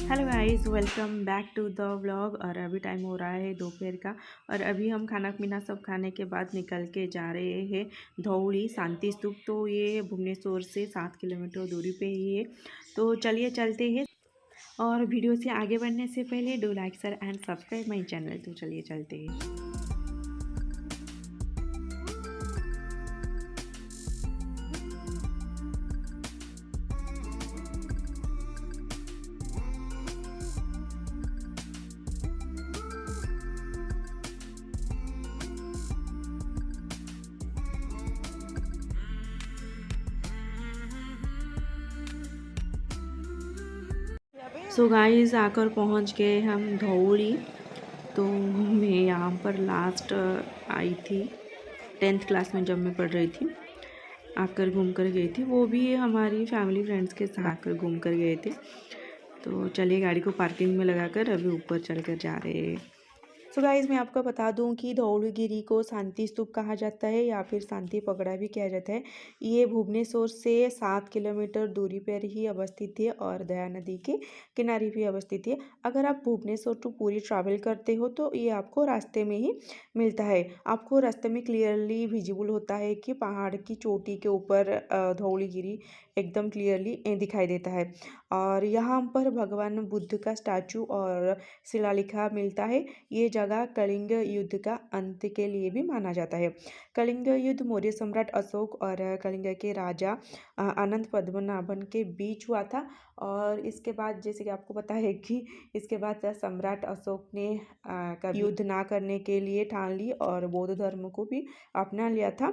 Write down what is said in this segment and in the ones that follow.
Hello guys, welcome back to the vlog. और अभी time हो रहा है दोपहर का। और अभी हम खाना पीना सब खाने के बाद निकल के जा रहे हैं धौली शांति स्तूप। तो ये भुवनेश्वर से 7 किलोमीटर दूरी पे ही है। तो चलिए चलते हैं। और वीडियो से आगे बढ़ने से पहले do like share and subscribe my channel. तो चलिए चलते हैं। सो गाइस, आकर पहुंच गए हम धौली। तो मैं यहाँ पर लास्ट आई थी 10th क्लास में, जब मैं पढ़ रही थी। आकर घूम कर गई थी, वो भी हमारी फैमिली फ्रेंड्स के साथ आकर घूम कर गए थे। तो चलिए गाड़ी को पार्किंग में लगाकर अभी ऊपर चलकर जा रहे हैं। सो गाइस, मैं आपको बता दूं कि धौलागिरी को शांति स्तूप कहा जाता है या फिर शांति पगड़ा भी कहा जाता है। ये भुवनेश्वर से 7 किलोमीटर दूरी पर ही अवस्थित है और दया नदी के किनारे भी अवस्थित है। अगर आप भुवनेश्वर टू पुरी ट्रैवल करते हो तो ये आपको रास्ते में ही मिलता है। आपको रास्ते में क्लियरली विजिबल होता है कि पहाड़ की चोटी के ऊपर धौलागिरी एकदम क्लियरली दिखाई देता है। और यहाँ पर भगवान बुद्ध का स्टैचू और शिलालेख मिलता है। ये जगह कलिंग युद्ध का अंत के लिए भी माना जाता है। कलिंग युद्ध मौर्य सम्राट अशोक और कलिंग के राजा अनंत पद्मनाभन के बीच हुआ था। और इसके बाद जैसे कि आपको पता है कि इसके बाद सम्राट अशोक ने कभी युद्ध ना करने के लिए ठान ली और बौद्ध धर्म को भी अपना लिया था।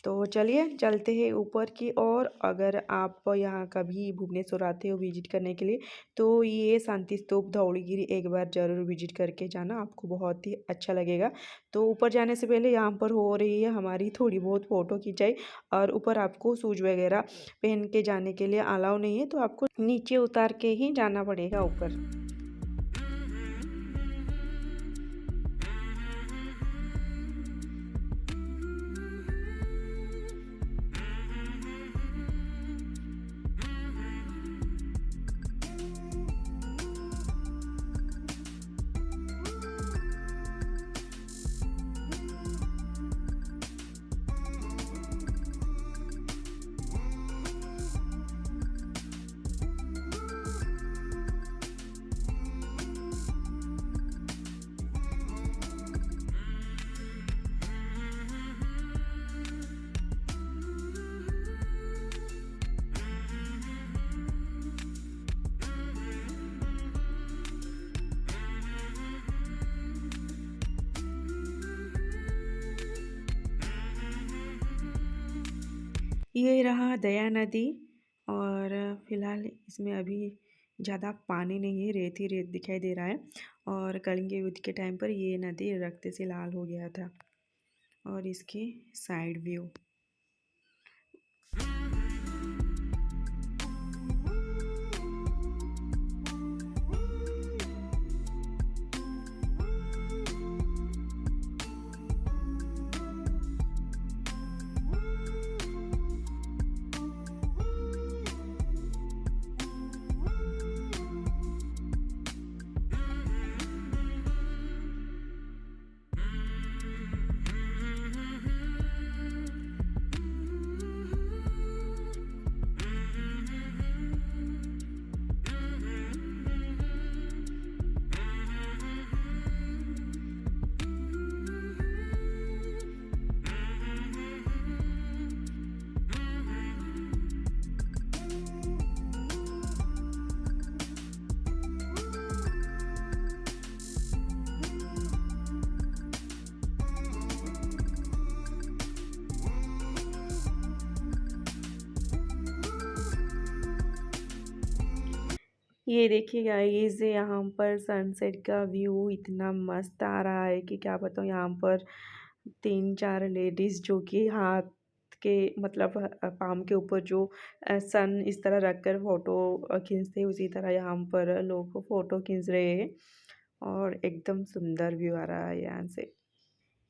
तो चलिए चलते हैं ऊपर की ओर। अगर आप यहाँ कभी भुवनेश्वर आते हो विजिट करने के लिए तो ये शांति स्तूप धौलागिरी एक बार ज़रूर विजिट करके जाना, आपको बहुत ही अच्छा लगेगा। तो ऊपर जाने से पहले यहाँ पर हो रही है हमारी थोड़ी बहुत फ़ोटो खिंचाई। और ऊपर आपको शूज वगैरह पहन के जाने के लिए अलाउ नहीं है, तो आपको नीचे उतार के ही जाना पड़ेगा ऊपर। ये रहा दया नदी। और फिलहाल इसमें अभी ज़्यादा पानी नहीं है, रेत ही रेत दिखाई दे रहा है। और कलिंग युद्ध के टाइम पर ये नदी रक्त से लाल हो गया था। और इसकी साइड व्यू। ये देखिए गाइस, यहाँ पर सनसेट का व्यू इतना मस्त आ रहा है कि क्या बताऊँ। यहाँ पर 3-4 लेडीज़ जो कि हाथ के मतलब पाम के ऊपर जो सन इस तरह रख कर फ़ोटो खींचते हैं, उसी तरह यहाँ पर लोग फ़ोटो खींच रहे हैं। और एकदम सुंदर व्यू आ रहा है यहाँ से।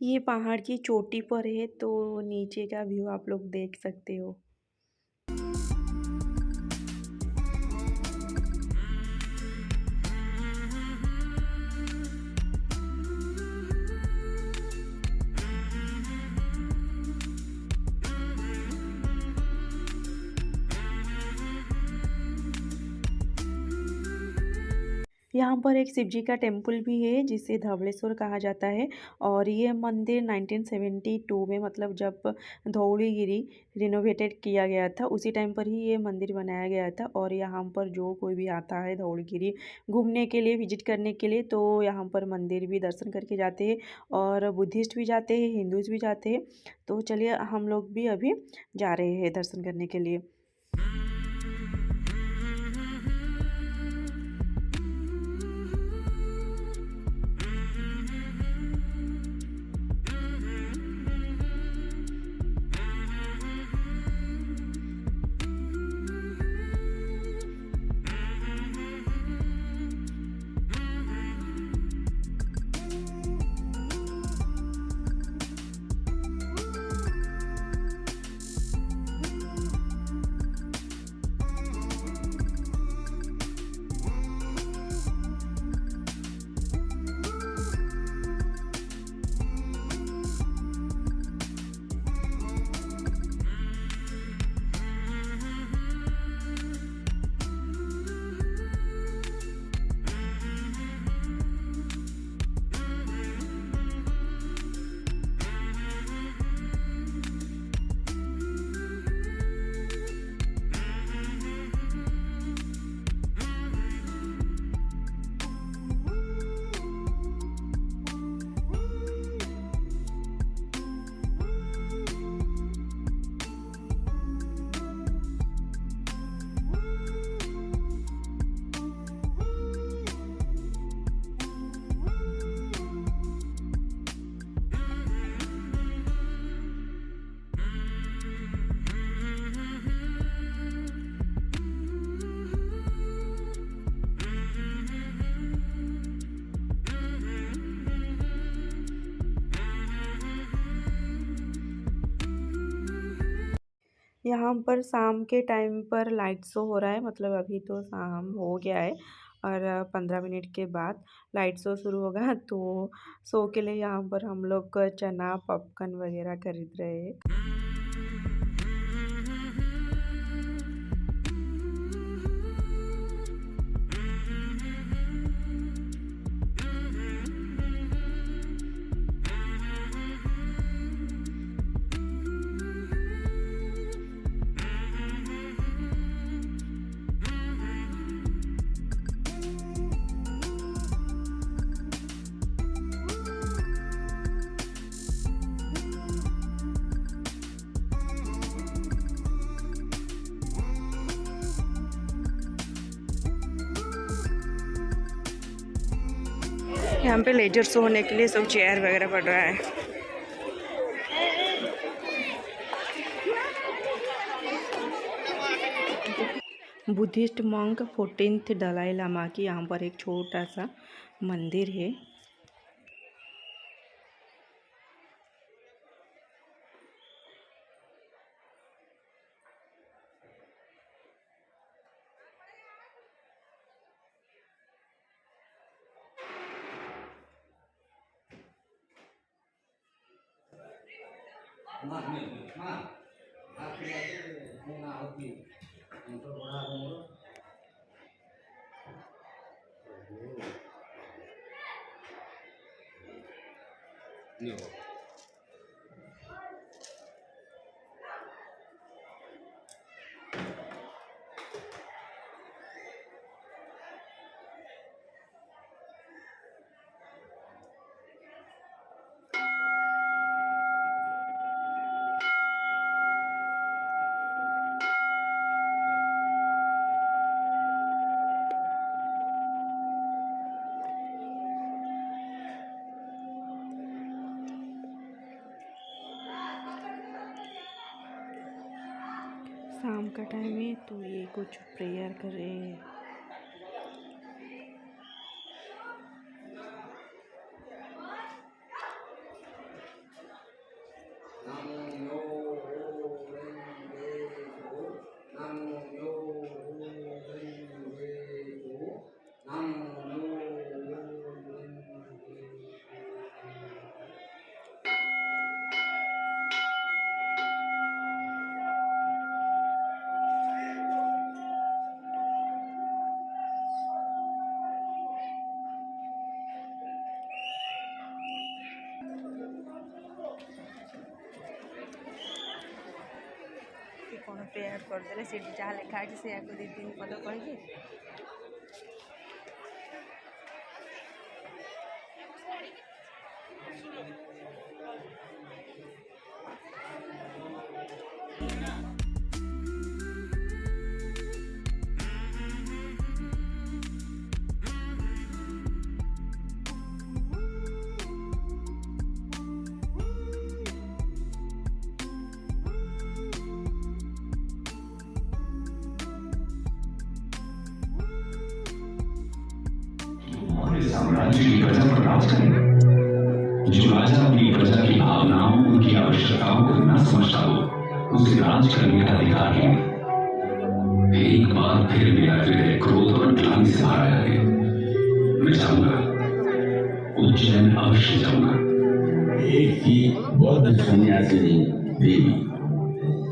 ये पहाड़ की चोटी पर है तो नीचे का व्यू आप लोग देख सकते हो। यहाँ पर एक शिव जी का टेम्पल भी है जिसे धवलेश्वर कहा जाता है। और ये मंदिर 1972 में, मतलब जब धौलीगिरी रिनोवेटेड किया गया था उसी टाइम पर ही ये मंदिर बनाया गया था। और यहाँ पर जो कोई भी आता है धौलीगिरी घूमने के लिए, विजिट करने के लिए, तो यहाँ पर मंदिर भी दर्शन करके जाते हैं। और बुद्धिस्ट भी जाते हैं, हिंदूज भी जाते हैं। तो चलिए हम लोग भी अभी जा रहे हैं दर्शन करने के लिए। यहाँ पर शाम के टाइम पर लाइट शो हो रहा है, मतलब अभी तो शाम हो गया है और 15 मिनट के बाद लाइट शो शुरू होगा। तो शो के लिए यहाँ पर हम लोग चना पॉपकॉर्न वगैरह खरीद रहे हैं। यहाँ पे लेजर शो होने के लिए सब चेयर वगैरह पड़ रहा है। Buddhist monk 14th Dalai Lama की यहाँ पर एक छोटा सा मंदिर है। शाम का टाइम है तो ये कुछ प्रेयर कर रहे हैं। कि कौन प्रेयर करदे से जहाँ लिखा है से दी दिन पद कही साम्राज्य की प्रजा पर राज करेगा। जो राजा अपनी प्रजा की भावनाओं उनकी आवश्यकताओं को न समझता हो उसे राज करने का अधिकार है। एक बार फिर मेरा हृदय क्रोध और ग्लानि से भरा है। मैं जाऊंगा, उज्जैन अवश्य जाऊंगा। एक थी बौद्ध सन्यासिनी देवी,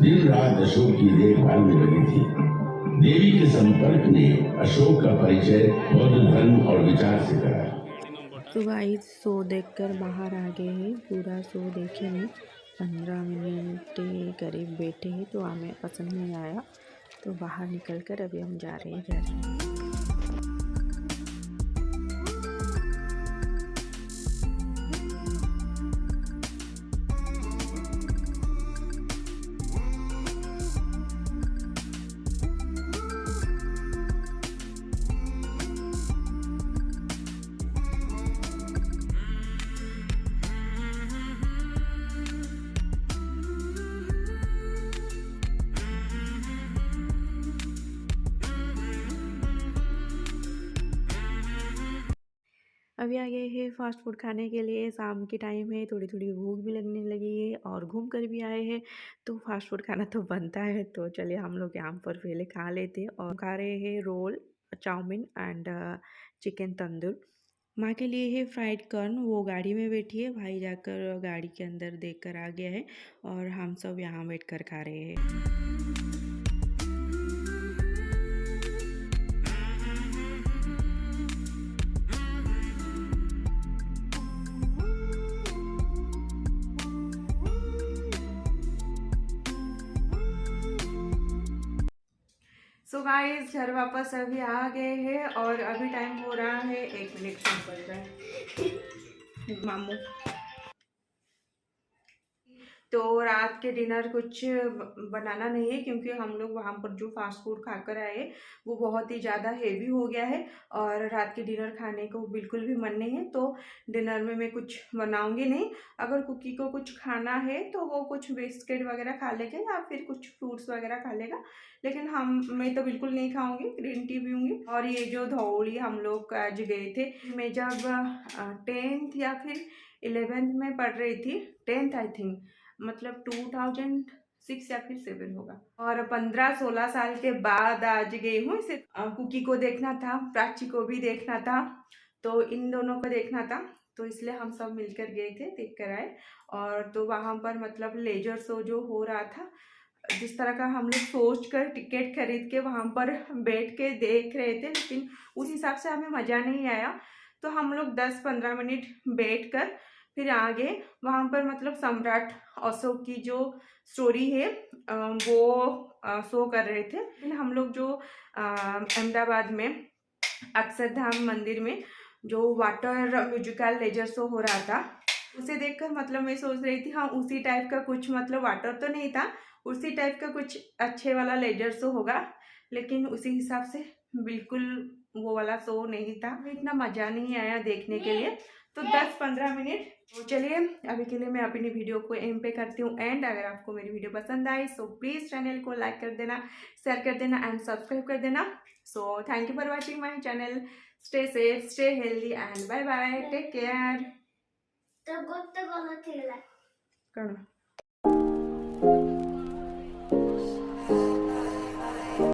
दिन रात अशोक की देखभाल में लगी थी। देवी के संपर्क ने अशोक का परिचय बौद्ध धर्म और विचार से करा। तो गाइस शो देखकर बाहर आ गए हैं। पूरा शो देखे हैं, 15 मिनट के करीब बैठे हैं तो हमें पसंद नहीं आया तो बाहर निकल कर अभी हम जा रहे हैं घर। अभी आ गए हैं फास्ट फूड खाने के लिए। शाम के टाइम है, थोड़ी थोड़ी भूख भी लगने लगी है और घूम कर भी आए हैं तो फास्ट फूड खाना तो बनता है। तो चलिए हम लोग यहाँ पर पहले खा लेते हैं। और खा रहे हैं रोल, चाउमीन एंड चिकन तंदूर। माँ के लिए है फ्राइड कॉर्न, वो गाड़ी में बैठी है, भाई जाकर गाड़ी के अंदर देख कर आ गया है और हम सब यहाँ बैठ कर खा रहे हैं। सो गाइस घर वापस अभी आ गए हैं और अभी टाइम हो रहा है 1 मिनट बज रहा है मामू। तो रात के डिनर कुछ बनाना नहीं है क्योंकि हम लोग वहाँ पर जो फास्ट फूड खाकर आए वो बहुत ही ज़्यादा हेवी हो गया है और रात के डिनर खाने को बिल्कुल भी मन नहीं है। तो डिनर में मैं कुछ बनाऊंगी नहीं। अगर कुकी को कुछ खाना है तो वो कुछ बिस्किट वगैरह खा लेगा या फिर कुछ फ्रूट्स वगैरह खा लेगा, लेकिन मैं तो बिल्कुल नहीं खाऊंगी, ग्रीन टी पीऊँगी। और ये जो धौली हम लोग आज गए थे, मैं जब 10th या फिर 11th में पढ़ रही थी, 10th आई थिंक, मतलब 2006 या फिर 7 होगा। और 15-16 साल के बाद आज गई हूँ। इसे कुकी को देखना था, प्राची को भी देखना था, तो इन दोनों को देखना था, तो इसलिए हम सब मिलकर गए थे, देख कर आए। और तो वहाँ पर मतलब लेजर शो जो हो रहा था, जिस तरह का हम लोग सोच कर टिकट खरीद के वहाँ पर बैठ के देख रहे थे, लेकिन उस हिसाब से हमें मज़ा नहीं आया। तो हम लोग 10-15 मिनट बैठ कर फिर आगे वहाँ पर मतलब सम्राट अशोक की जो स्टोरी है वो शो कर रहे थे। फिर हम लोग जो अहमदाबाद में अक्षरधाम मंदिर में जो वाटर म्यूजिकल लेजर शो हो रहा था, उसे देखकर मतलब मैं सोच रही थी हाँ उसी टाइप का कुछ, मतलब वाटर तो नहीं था, उसी टाइप का कुछ अच्छे वाला लेजर शो होगा, लेकिन उसी हिसाब से बिल्कुल वो वाला शो नहीं था। इतना मज़ा नहीं आया देखने के लिए। तो 10-15 मिनट। तो चलिए अभी के लिए मैं अपनी वीडियो को एम पे करती हूँ एंड अगर आपको मेरी वीडियो पसंद आई सो प्लीज़ चैनल को लाइक कर देना, शेयर कर देना एंड सब्सक्राइब कर देना। So thank you for watching my channel. Stay safe, stay healthy and bye bye, take care.